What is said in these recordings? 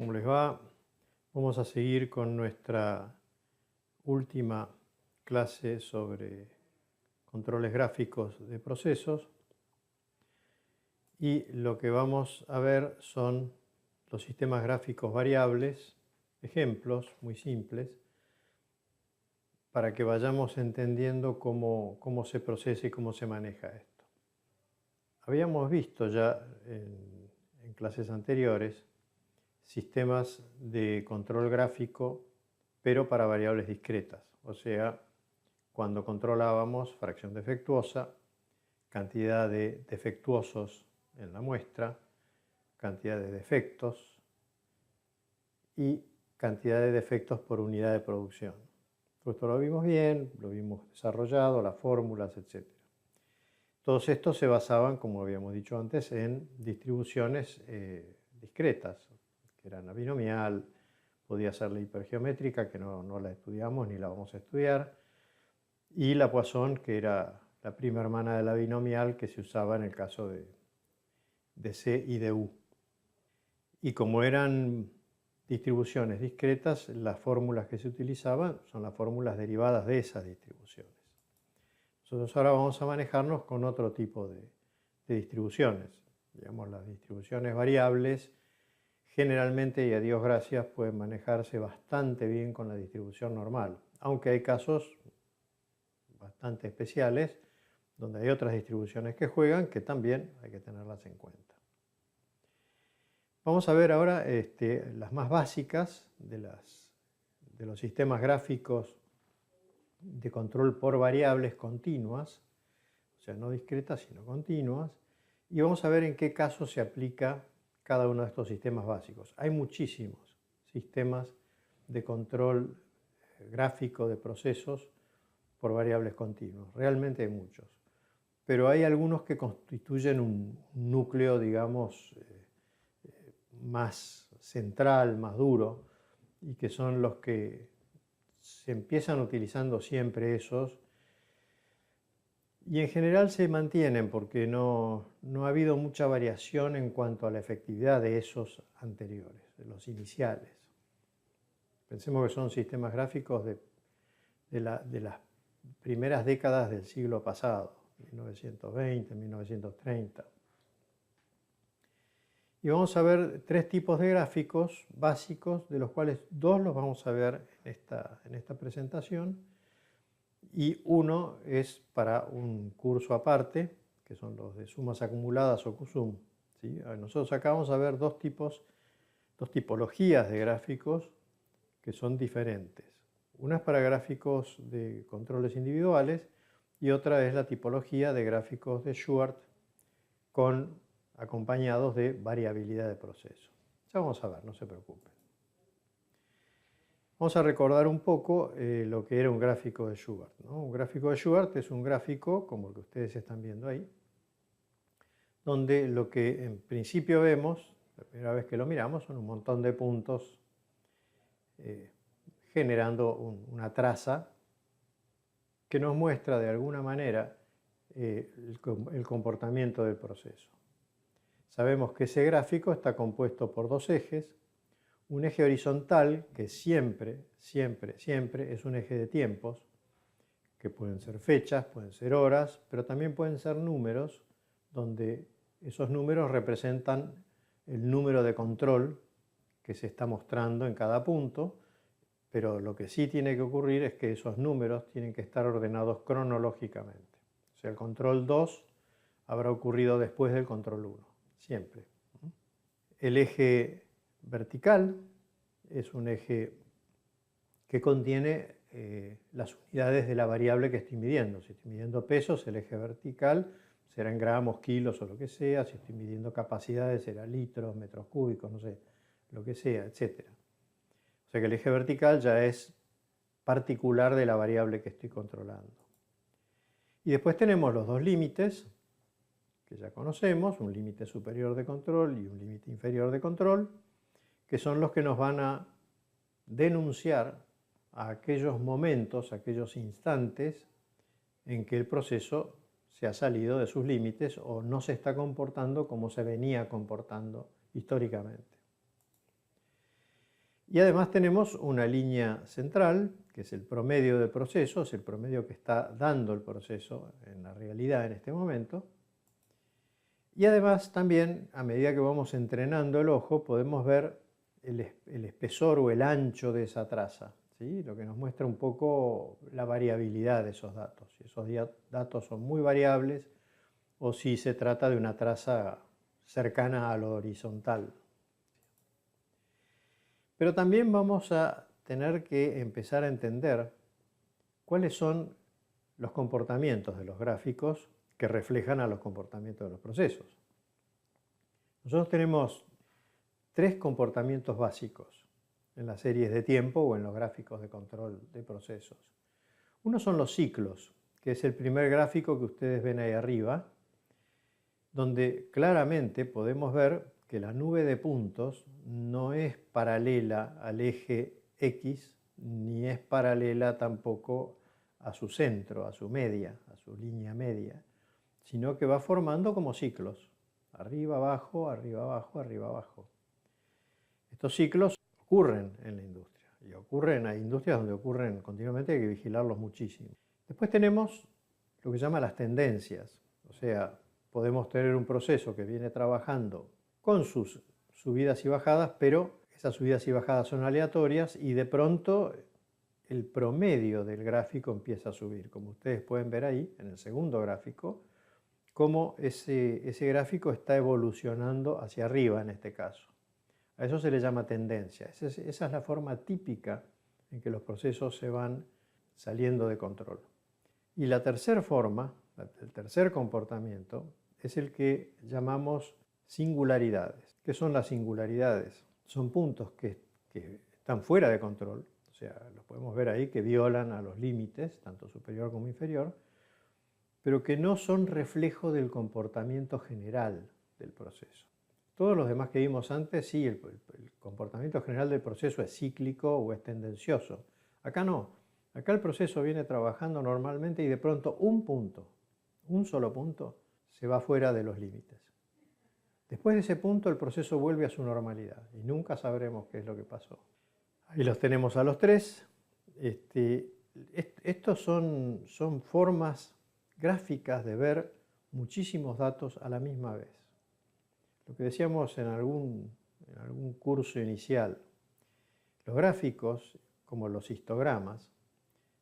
¿Cómo les va? Vamos a seguir con nuestra última clase sobre controles gráficos de procesos y lo que vamos a ver son los sistemas gráficos variables, ejemplos muy simples, para que vayamos entendiendo cómo se procesa y cómo se maneja esto. Habíamos visto ya en clases anteriores sistemas de control gráfico, pero para variables discretas, o sea, cuando controlábamos fracción defectuosa, cantidad de defectuosos en la muestra, cantidad de defectos y cantidad de defectos por unidad de producción. Esto lo vimos bien, lo vimos desarrollado, las fórmulas, etc. Todos estos se basaban, como habíamos dicho antes, en distribuciones discretas, que eran la binomial, podía ser la hipergeométrica, que no la estudiamos ni la vamos a estudiar, y la Poisson, que era la prima hermana de la binomial que se usaba en el caso de C y de U. Y como eran distribuciones discretas, las fórmulas que se utilizaban son las fórmulas derivadas de esas distribuciones. Nosotros ahora vamos a manejarnos con otro tipo de distribuciones. Digamos, las distribuciones variables generalmente, y a Dios gracias, pueden manejarse bastante bien con la distribución normal, aunque hay casos bastante especiales donde hay otras distribuciones que juegan que también hay que tenerlas en cuenta. Vamos a ver ahora las más básicas de los sistemas gráficos de control por variables continuas, o sea, no discretas sino continuas, y vamos a ver en qué caso se aplica cada uno de estos sistemas básicos. Hay muchísimos sistemas de control gráfico de procesos por variables continuas, realmente hay muchos, pero hay algunos que constituyen un núcleo, digamos, más central, más duro, y que son los que se empiezan utilizando siempre esos, y en general se mantienen porque no ha habido mucha variación en cuanto a la efectividad de esos anteriores, de los iniciales. Pensemos que son sistemas gráficos de las primeras décadas del siglo pasado, 1920, 1930. Y vamos a ver tres tipos de gráficos básicos, de los cuales dos los vamos a ver en esta presentación, y uno es para un curso aparte, que son los de sumas acumuladas o QSUM. ¿Sí? Nosotros acá vamos a ver dos tipologías de gráficos que son diferentes. Una es para gráficos de controles individuales y otra es la tipología de gráficos de Shewhart acompañados de variabilidad de proceso. Ya vamos a ver, no se preocupen. Vamos a recordar un poco lo que era un gráfico de Shewhart, ¿no? Un gráfico de Shewhart es un gráfico, como el que ustedes están viendo ahí, donde lo que en principio vemos, la primera vez que lo miramos, son un montón de puntos generando una traza que nos muestra de alguna manera el comportamiento del proceso. Sabemos que ese gráfico está compuesto por dos ejes, un eje horizontal que siempre es un eje de tiempos, que pueden ser fechas, pueden ser horas, pero también pueden ser números, donde esos números representan el número de control que se está mostrando en cada punto, pero lo que sí tiene que ocurrir es que esos números tienen que estar ordenados cronológicamente. O sea, el control 2 habrá ocurrido después del control 1, siempre. El eje vertical es un eje que contiene las unidades de la variable que estoy midiendo. Si estoy midiendo pesos, el eje vertical será en gramos, kilos o lo que sea. Si estoy midiendo capacidades, será litros, metros cúbicos, no sé, lo que sea, etc. O sea que el eje vertical ya es particular de la variable que estoy controlando. Y después tenemos los dos límites, que ya conocemos, un límite superior de control y un límite inferior de control, que son los que nos van a denunciar a aquellos momentos, aquellos instantes en que el proceso se ha salido de sus límites o no se está comportando como se venía comportando históricamente. Y además tenemos una línea central, que es el promedio del proceso, es el promedio que está dando el proceso en la realidad en este momento. Y además también, a medida que vamos entrenando el ojo, podemos ver el espesor o el ancho de esa traza, ¿sí? Lo que nos muestra un poco la variabilidad de esos datos. Si esos datos son muy variables o si se trata de una traza cercana a lo horizontal. Pero también vamos a tener que empezar a entender cuáles son los comportamientos de los gráficos que reflejan a los comportamientos de los procesos. Nosotros tenemos tres comportamientos básicos en las series de tiempo o en los gráficos de control de procesos. Uno son los ciclos, que es el primer gráfico que ustedes ven ahí arriba, donde claramente podemos ver que la nube de puntos no es paralela al eje X, ni es paralela tampoco a su centro, a su media, a su línea media, sino que va formando como ciclos, arriba, abajo, arriba, abajo, arriba, abajo. Estos ciclos ocurren en la industria, y hay industrias donde ocurren continuamente, hay que vigilarlos muchísimo. Después tenemos lo que se llama las tendencias, o sea, podemos tener un proceso que viene trabajando con sus subidas y bajadas, pero esas subidas y bajadas son aleatorias y de pronto el promedio del gráfico empieza a subir. Como ustedes pueden ver ahí, en el segundo gráfico, cómo ese gráfico está evolucionando hacia arriba en este caso. A eso se le llama tendencia. Esa es la forma típica en que los procesos se van saliendo de control. Y la tercera forma, el tercer comportamiento, es el que llamamos singularidades. ¿Qué son las singularidades? Son puntos que están fuera de control, o sea, los podemos ver ahí que violan a los límites, tanto superior como inferior, pero que no son reflejo del comportamiento general del proceso. Todos los demás que vimos antes, sí, el comportamiento general del proceso es cíclico o es tendencioso. Acá no. Acá el proceso viene trabajando normalmente y de pronto un punto, un solo punto, se va fuera de los límites. Después de ese punto el proceso vuelve a su normalidad y nunca sabremos qué es lo que pasó. Ahí los tenemos a los tres. Estos son formas gráficas de ver muchísimos datos a la misma vez. Lo que decíamos en algún curso inicial, los gráficos, como los histogramas,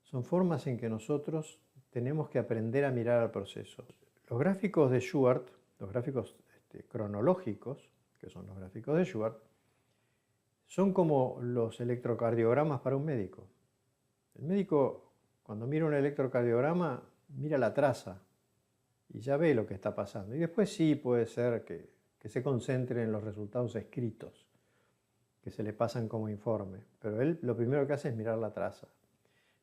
son formas en que nosotros tenemos que aprender a mirar al proceso. Los gráficos de Shewhart, los gráficos cronológicos, que son los gráficos de Shewhart, son como los electrocardiogramas para un médico. El médico, cuando mira un electrocardiograma, mira la traza y ya ve lo que está pasando. Y después sí puede ser que se concentre en los resultados escritos, que se le pasan como informe. Pero él lo primero que hace es mirar la traza.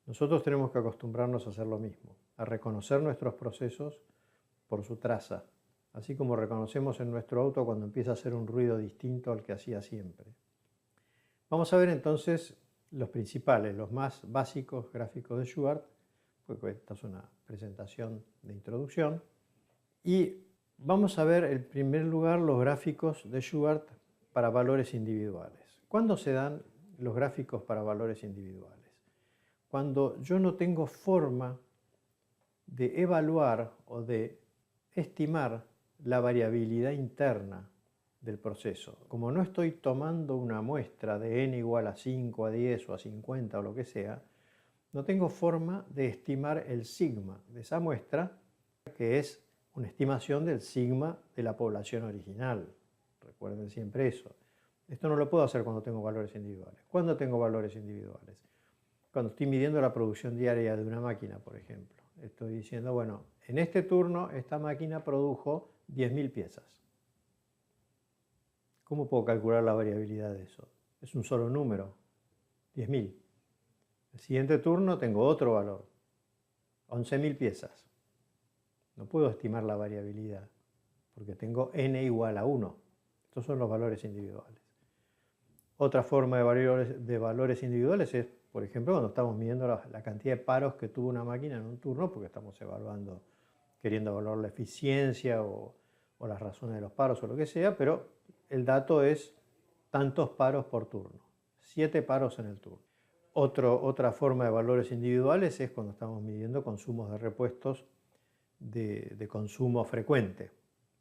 Nosotros tenemos que acostumbrarnos a hacer lo mismo, a reconocer nuestros procesos por su traza, así como reconocemos en nuestro auto cuando empieza a hacer un ruido distinto al que hacía siempre. Vamos a ver entonces los principales, los más básicos gráficos de Shewhart, porque esta es una presentación de introducción. Y vamos a ver en primer lugar los gráficos de Shewhart para valores individuales. ¿Cuándo se dan los gráficos para valores individuales? Cuando yo no tengo forma de evaluar o de estimar la variabilidad interna del proceso. Como no estoy tomando una muestra de n igual a 5, a 10 o a 50 o lo que sea, no tengo forma de estimar el sigma de esa muestra, que es una estimación del sigma de la población original. Recuerden siempre eso. Esto no lo puedo hacer cuando tengo valores individuales. ¿Cuándo tengo valores individuales? Cuando estoy midiendo la producción diaria de una máquina, por ejemplo. Estoy diciendo, bueno, en este turno esta máquina produjo 10.000 piezas. ¿Cómo puedo calcular la variabilidad de eso? Es un solo número, 10.000. El siguiente turno tengo otro valor, 11.000 piezas. No puedo estimar la variabilidad, porque tengo n igual a 1. Estos son los valores individuales. Otra forma de valores individuales es, por ejemplo, cuando estamos midiendo la cantidad de paros que tuvo una máquina en un turno, porque estamos evaluando, queriendo evaluar la eficiencia o las razones de los paros o lo que sea, pero el dato es tantos paros por turno. 7 paros en el turno. Otra forma de valores individuales es cuando estamos midiendo consumos de repuestos de consumo frecuente.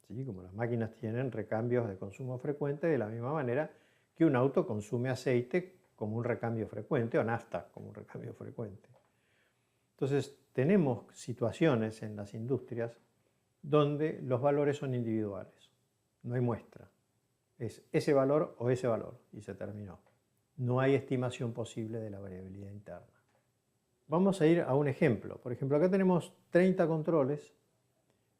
¿Sí? Como las máquinas tienen recambios de consumo frecuente, de la misma manera que un auto consume aceite como un recambio frecuente o nafta como un recambio frecuente. Entonces, tenemos situaciones en las industrias donde los valores son individuales. No hay muestra. Es ese valor o ese valor y se terminó. No hay estimación posible de la variabilidad interna. Vamos a ir a un ejemplo. Por ejemplo, acá tenemos 30 controles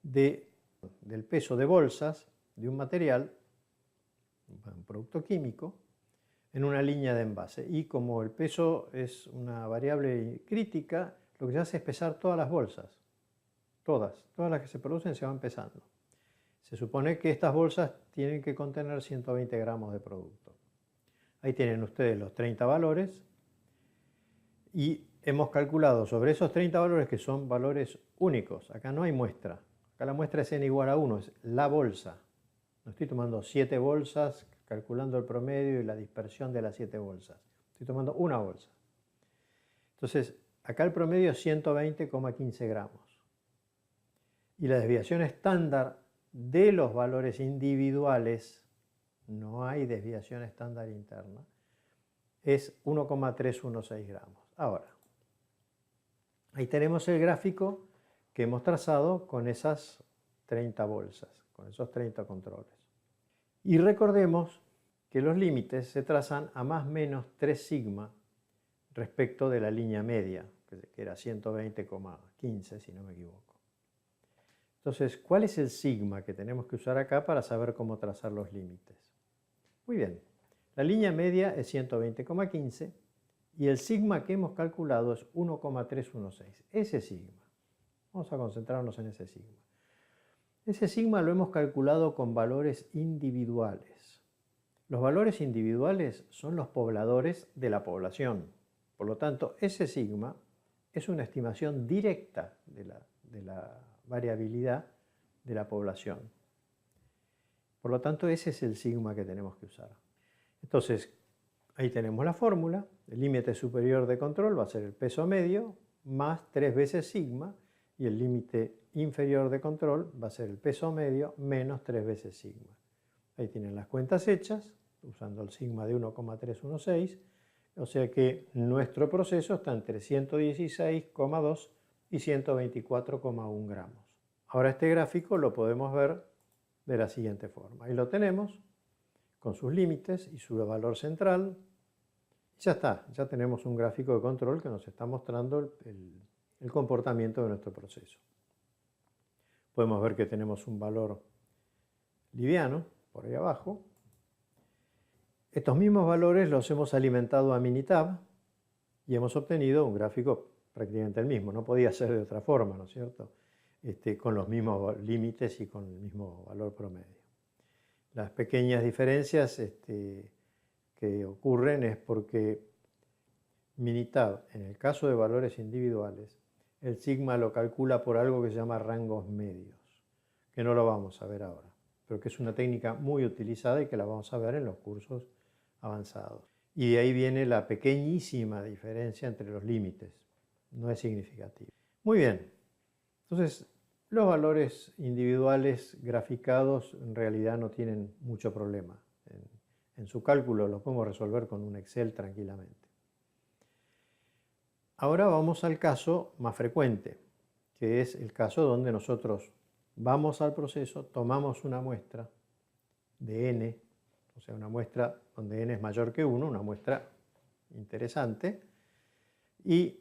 del peso de bolsas de un material, un producto químico, en una línea de envase. Y como el peso es una variable crítica, lo que se hace es pesar todas las bolsas. Todas las que se producen se van pesando. Se supone que estas bolsas tienen que contener 120 gramos de producto. Ahí tienen ustedes los 30 valores y hemos calculado sobre esos 30 valores, que son valores únicos. Acá no hay muestra. Acá la muestra es n igual a 1, es la bolsa. No estoy tomando 7 bolsas, calculando el promedio y la dispersión de las 7 bolsas. Estoy tomando una bolsa. Entonces, acá el promedio es 120,15 gramos. Y la desviación estándar de los valores individuales, no hay desviación estándar interna, es 1,316 gramos. Ahora, ahí tenemos el gráfico que hemos trazado con esas 30 bolsas, con esos 30 controles. Y recordemos que los límites se trazan a más o menos 3 sigma respecto de la línea media, que era 120,15 si no me equivoco. Entonces, ¿cuál es el sigma que tenemos que usar acá para saber cómo trazar los límites? Muy bien, la línea media es 120,15 y el sigma que hemos calculado es 1,316. Ese sigma. Vamos a concentrarnos en ese sigma. Ese sigma lo hemos calculado con valores individuales. Los valores individuales son los pobladores de la población. Por lo tanto, ese sigma es una estimación directa de la variabilidad de la población. Por lo tanto, ese es el sigma que tenemos que usar. Entonces, ahí tenemos la fórmula. El límite superior de control va a ser el peso medio más 3 veces sigma, y el límite inferior de control va a ser el peso medio menos 3 veces sigma. Ahí tienen las cuentas hechas, usando el sigma de 1,316, o sea que nuestro proceso está entre 116,2 y 124,1 gramos. Ahora este gráfico lo podemos ver de la siguiente forma. Ahí lo tenemos, con sus límites y su valor central. Y ya está, ya tenemos un gráfico de control que nos está mostrando el comportamiento de nuestro proceso. Podemos ver que tenemos un valor liviano por ahí abajo. Estos mismos valores los hemos alimentado a Minitab y hemos obtenido un gráfico prácticamente el mismo. No podía ser de otra forma, ¿no es cierto? Con los mismos límites y con el mismo valor promedio. Las pequeñas diferencias que ocurren es porque Minitab, en el caso de valores individuales, el sigma lo calcula por algo que se llama rangos medios, que no lo vamos a ver ahora, pero que es una técnica muy utilizada y que la vamos a ver en los cursos avanzados. Y de ahí viene la pequeñísima diferencia entre los límites, no es significativa. Muy bien, entonces los valores individuales graficados en realidad no tienen mucho problema. En su cálculo lo podemos resolver con un Excel tranquilamente. Ahora vamos al caso más frecuente, que es el caso donde nosotros vamos al proceso, tomamos una muestra de n, o sea, una muestra donde n es mayor que 1, una muestra interesante, y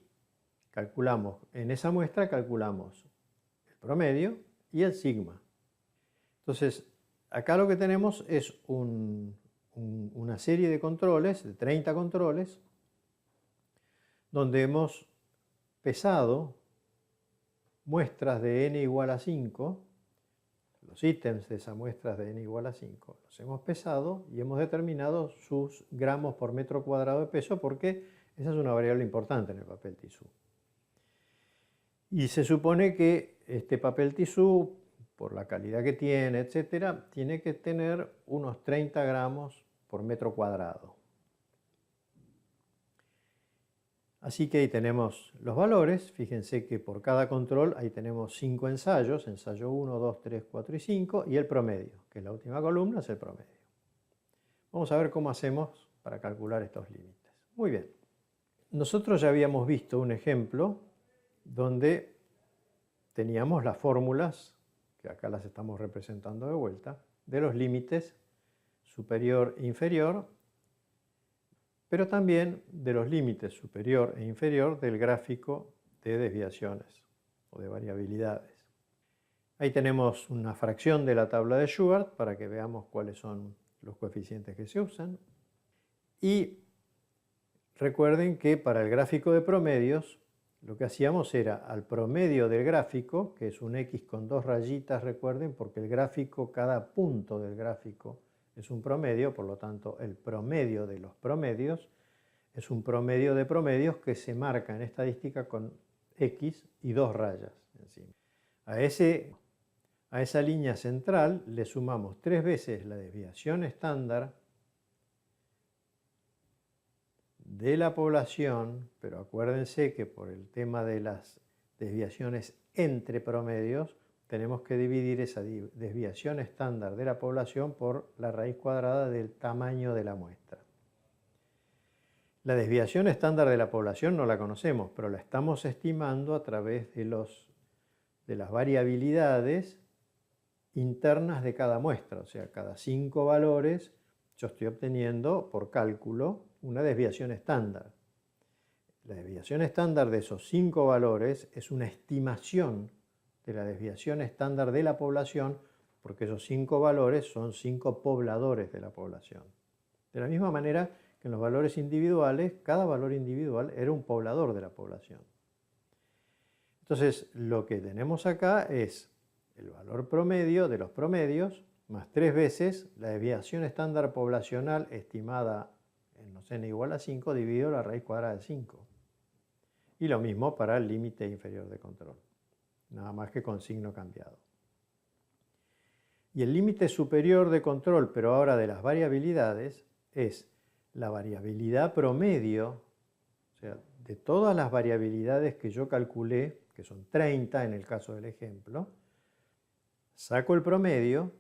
calculamos, en esa muestra calculamos el promedio y el sigma. Entonces, acá lo que tenemos es una serie de controles, de 30 controles, donde hemos pesado muestras de n igual a 5, los ítems de esas muestras de n igual a 5, los hemos pesado y hemos determinado sus gramos por metro cuadrado de peso, porque esa es una variable importante en el papel tisú. Y se supone que este papel tisú, por la calidad que tiene, etcétera, tiene que tener unos 30 gramos por metro cuadrado. Así que ahí tenemos los valores. Fíjense que por cada control ahí tenemos 5 ensayos, ensayo 1, 2, 3, 4 y 5, y el promedio, que es la última columna, es el promedio. Vamos a ver cómo hacemos para calcular estos límites. Muy bien. Nosotros ya habíamos visto un ejemplo donde teníamos las fórmulas, que acá las estamos representando de vuelta, de los límites superior e inferior, pero también de los límites superior e inferior del gráfico de desviaciones o de variabilidades. Ahí tenemos una fracción de la tabla de Shubert para que veamos cuáles son los coeficientes que se usan. Y recuerden que para el gráfico de promedios lo que hacíamos era al promedio del gráfico, que es un X con 2 rayitas, recuerden, porque el gráfico, cada punto del gráfico es un promedio, por lo tanto el promedio de los promedios es un promedio de promedios que se marca en estadística con X y 2 rayas encima. A esa línea central le sumamos 3 veces la desviación estándar de la población, pero acuérdense que por el tema de las desviaciones entre promedios, tenemos que dividir esa desviación estándar de la población por la raíz cuadrada del tamaño de la muestra. La desviación estándar de la población no la conocemos, pero la estamos estimando a través de las variabilidades internas de cada muestra. O sea, cada 5 valores yo estoy obteniendo por cálculo una desviación estándar. La desviación estándar de esos 5 valores es una estimación de la desviación estándar de la población, porque esos 5 valores son 5 pobladores de la población. De la misma manera que en los valores individuales, cada valor individual era un poblador de la población. Entonces, lo que tenemos acá es el valor promedio de los promedios más 3 veces la desviación estándar poblacional estimada en los n igual a 5 dividido la raíz cuadrada de 5. Y lo mismo para el límite inferior de control, nada más que con signo cambiado. Y el límite superior de control, pero ahora de las variabilidades, es la variabilidad promedio, o sea, de todas las variabilidades que yo calculé, que son 30 en el caso del ejemplo, saco el promedio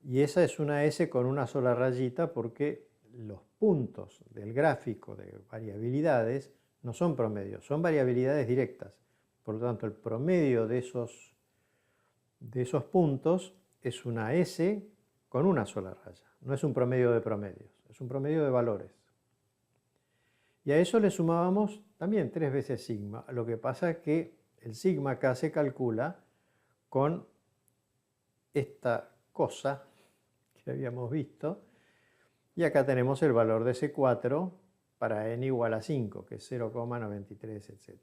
y esa es una S con una sola rayita porque los puntos del gráfico de variabilidades no son promedios, son variabilidades directas. Por lo tanto, el promedio de esos puntos es una S con una sola raya. No es un promedio de promedios, es un promedio de valores. Y a eso le sumábamos también 3 veces sigma. Lo que pasa es que el sigma acá se calcula con esta cosa que habíamos visto. Y acá tenemos el valor de C4 para n igual a 5, que es 0,93, etc.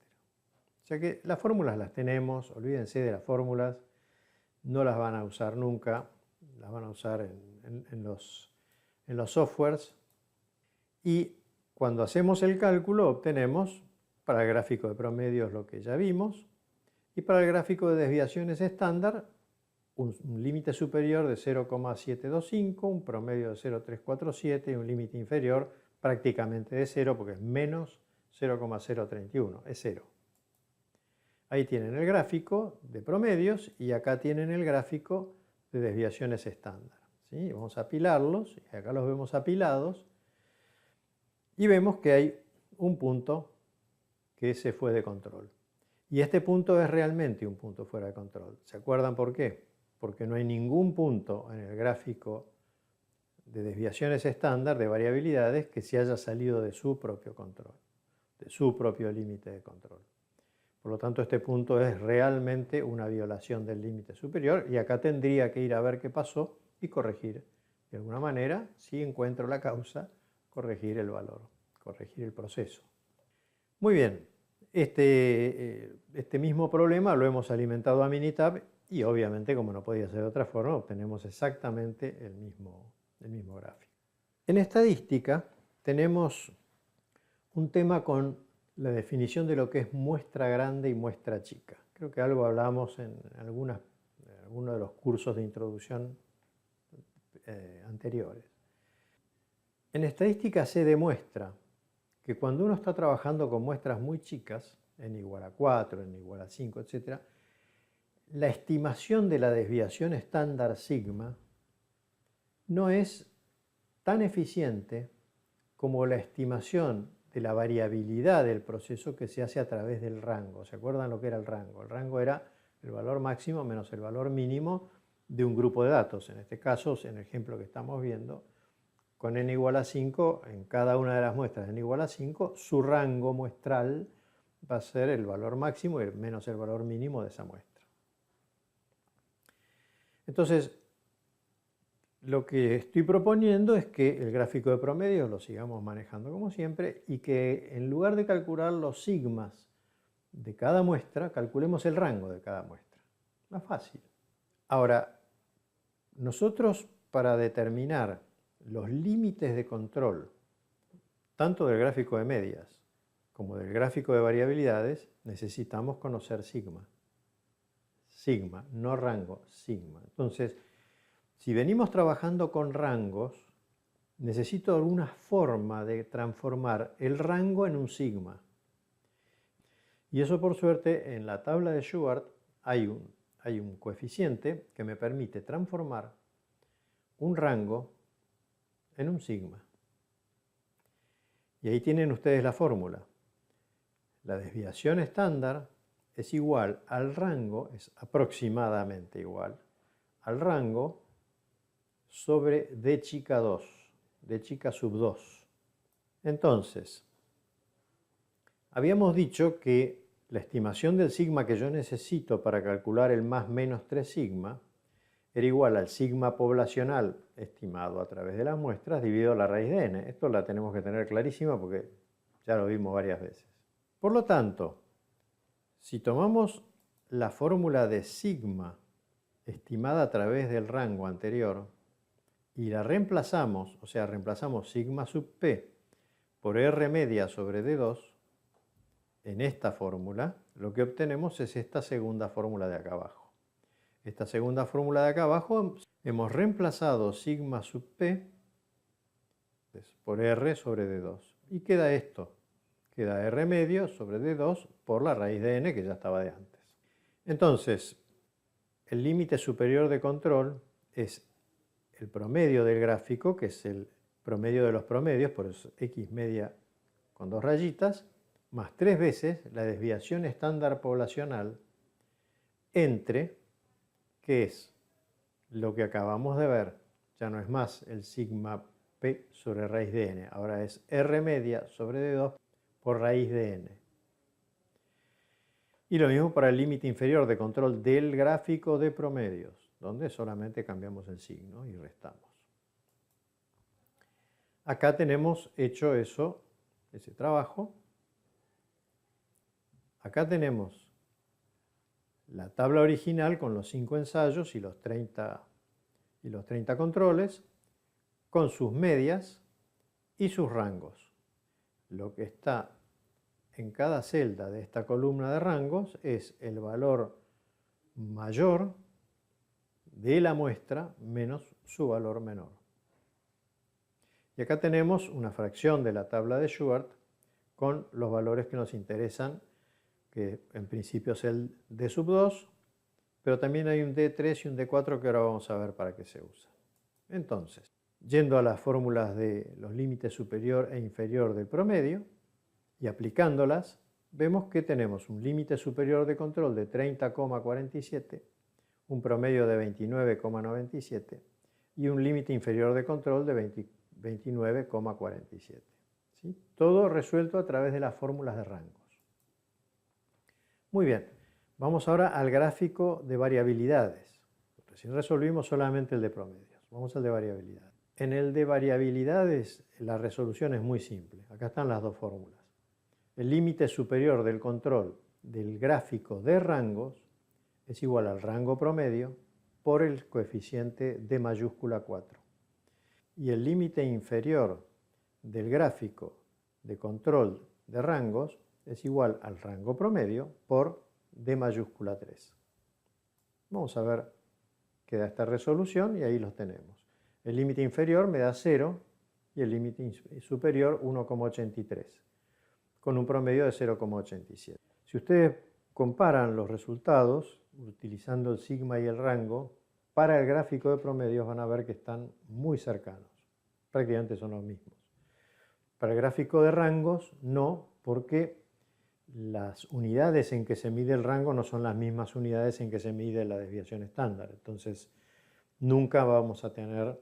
O sea que las fórmulas las tenemos, olvídense de las fórmulas, no las van a usar nunca, las van a usar en los softwares. Y cuando hacemos el cálculo obtenemos para el gráfico de promedios lo que ya vimos y para el gráfico de desviaciones estándar un límite superior de 0,725, un promedio de 0,347 y un límite inferior prácticamente de 0 porque es menos 0,031, es 0. Ahí tienen el gráfico de promedios y acá tienen el gráfico de desviaciones estándar. ¿Sí? Vamos a apilarlos, y acá los vemos apilados, y vemos que hay un punto que se fue de control. Y este punto es realmente un punto fuera de control. ¿Se acuerdan por qué? Porque no hay ningún punto en el gráfico de desviaciones estándar de variabilidades que se haya salido de su propio control, de su propio límite de control. Por lo tanto, este punto es realmente una violación del límite superior y acá tendría que ir a ver qué pasó y corregir. De alguna manera, si encuentro la causa, corregir el valor, corregir el proceso. Muy bien, este mismo problema lo hemos alimentado a Minitab y obviamente, como no podía ser de otra forma, obtenemos exactamente el mismo gráfico. En estadística tenemos un tema con la definición de lo que es muestra grande y muestra chica. Creo que algo hablamos en algunos de los cursos de introducción anteriores. En estadística se demuestra que cuando uno está trabajando con muestras muy chicas, n igual a 4, n igual a 5, etc., la estimación de la desviación estándar sigma no es tan eficiente como la estimación de la variabilidad del proceso que se hace a través del rango. ¿Se acuerdan lo que era el rango? El rango era el valor máximo menos el valor mínimo de un grupo de datos. En este caso, en el ejemplo que estamos viendo, con n igual a 5, en cada una de las muestras de n igual a 5, su rango muestral va a ser el valor máximo menos el valor mínimo de esa muestra. Entonces, lo que estoy proponiendo es que el gráfico de promedios lo sigamos manejando como siempre y que en lugar de calcular los sigmas de cada muestra, calculemos el rango de cada muestra. Más fácil. Ahora, nosotros para determinar los límites de control, tanto del gráfico de medias como del gráfico de variabilidades, necesitamos conocer sigma. Sigma, no rango, sigma. Entonces, si venimos trabajando con rangos, necesito alguna forma de transformar el rango en un sigma. Y eso, por suerte, en la tabla de Shewhart hay un coeficiente que me permite transformar un rango en un sigma. Y ahí tienen ustedes la fórmula. La desviación estándar es igual al rango, es aproximadamente igual al rango sobre d chica 2, d chica sub 2. Entonces, habíamos dicho que la estimación del sigma que yo necesito para calcular el más menos 3 sigma era igual al sigma poblacional estimado a través de las muestras dividido la raíz de n. Esto la tenemos que tener clarísima porque ya lo vimos varias veces. Por lo tanto, si tomamos la fórmula de sigma estimada a través del rango anterior y la reemplazamos, o sea, reemplazamos sigma sub p por r media sobre d2, en esta fórmula, lo que obtenemos es esta segunda fórmula de acá abajo. Esta segunda fórmula de acá abajo hemos reemplazado sigma sub p por r sobre d2. Y queda esto. Queda r medio sobre d2 por la raíz de n que ya estaba de antes. Entonces, el límite superior de control es el promedio del gráfico, que es el promedio de los promedios, por eso x media con 2 rayitas, más 3 veces la desviación estándar poblacional entre, que es lo que acabamos de ver, ya no es más el sigma p sobre raíz de n, ahora es r media sobre d2 por raíz de n. Y lo mismo para el límite inferior de control del gráfico de promedios, donde solamente cambiamos el signo y restamos. Acá tenemos hecho ese trabajo. Acá tenemos la tabla original con los 5 ensayos y los 30 controles, con sus medias y sus rangos. Lo que está en cada celda de esta columna de rangos es el valor mayor de la muestra menos su valor menor. Y acá tenemos una fracción de la tabla de Shewhart con los valores que nos interesan, que en principio es el d sub 2, pero también hay un d3 y un d4 que ahora vamos a ver para qué se usa. Entonces, yendo a las fórmulas de los límites superior e inferior del promedio y aplicándolas, vemos que tenemos un límite superior de control de 30,47, un promedio de 29,97 y un límite inferior de control de 29,47. ¿Sí? Todo resuelto a través de las fórmulas de rangos. Muy bien, vamos ahora al gráfico de variabilidades. Recién resolvimos solamente el de promedios. Vamos al de variabilidades. En el de variabilidades la resolución es muy simple. Acá están las dos fórmulas. El límite superior del control del gráfico de rangos es igual al rango promedio por el coeficiente d mayúscula 4. Y el límite inferior del gráfico de control de rangos es igual al rango promedio por d mayúscula 3. Vamos a ver qué da esta resolución y ahí los tenemos. El límite inferior me da 0 y el límite superior 1,83, con un promedio de 0,87. Si ustedes comparan los resultados utilizando el sigma y el rango, para el gráfico de promedios van a ver que están muy cercanos, prácticamente son los mismos. Para el gráfico de rangos no, porque las unidades en que se mide el rango no son las mismas unidades en que se mide la desviación estándar. Entonces, nunca vamos a tener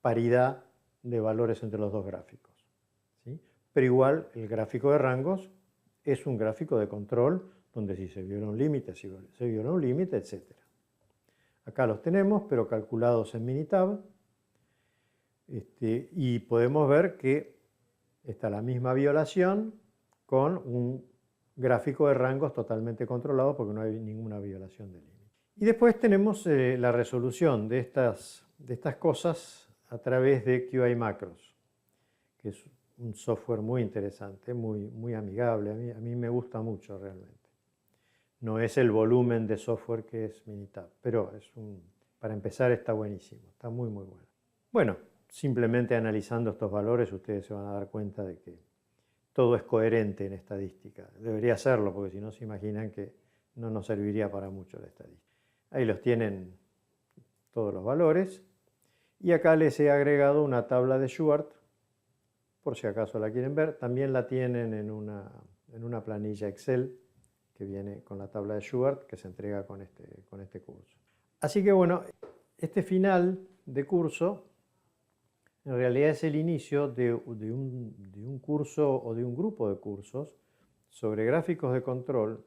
paridad de valores entre los dos gráficos, ¿sí? Pero igual, el gráfico de rangos es un gráfico de control donde si se viola un límite, si se viola un límite, etc. Acá los tenemos, pero calculados en Minitab. Y podemos ver que está la misma violación con un gráfico de rangos totalmente controlado porque no hay ninguna violación de límite. Y después tenemos la resolución de estas cosas a través de QI Macros, que es un software muy interesante, muy amigable. A mí me gusta mucho realmente. No es el volumen de software que es Minitab, pero para empezar está buenísimo, está muy bueno. Bueno, simplemente analizando estos valores ustedes se van a dar cuenta de que todo es coherente en estadística. Debería serlo, porque si no se imaginan que no nos serviría para mucho la estadística. Ahí los tienen todos los valores. Y acá les he agregado una tabla de Shewhart, por si acaso la quieren ver. También la tienen en una planilla Excel que viene con la tabla de Shewhart que se entrega con este curso. Así que bueno, este final de curso en realidad es el inicio de un curso o de un grupo de cursos sobre gráficos de control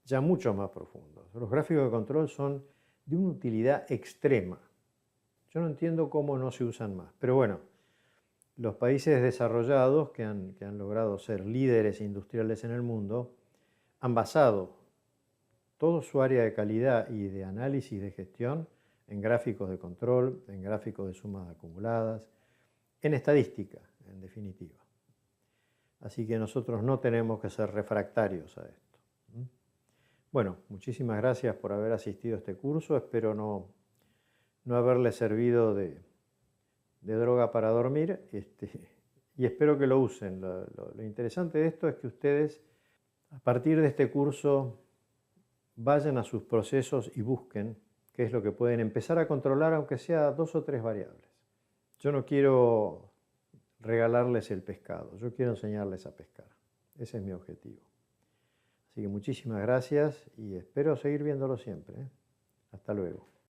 ya mucho más profundos. Los gráficos de control son de una utilidad extrema. Yo no entiendo cómo no se usan más, pero bueno, los países desarrollados que han logrado ser líderes industriales en el mundo han basado todo su área de calidad y de análisis de gestión en gráficos de control, en gráficos de sumas acumuladas, en estadística, en definitiva. Así que nosotros no tenemos que ser refractarios a esto. Bueno, muchísimas gracias por haber asistido a este curso. Espero no haberle servido de droga para dormir y espero que lo usen. Lo interesante de esto es que ustedes, a partir de este curso, vayan a sus procesos y busquen qué es lo que pueden empezar a controlar, aunque sea 2 o 3 variables. Yo no quiero regalarles el pescado, yo quiero enseñarles a pescar. Ese es mi objetivo. Así que muchísimas gracias y espero seguir viéndolo siempre. Hasta luego.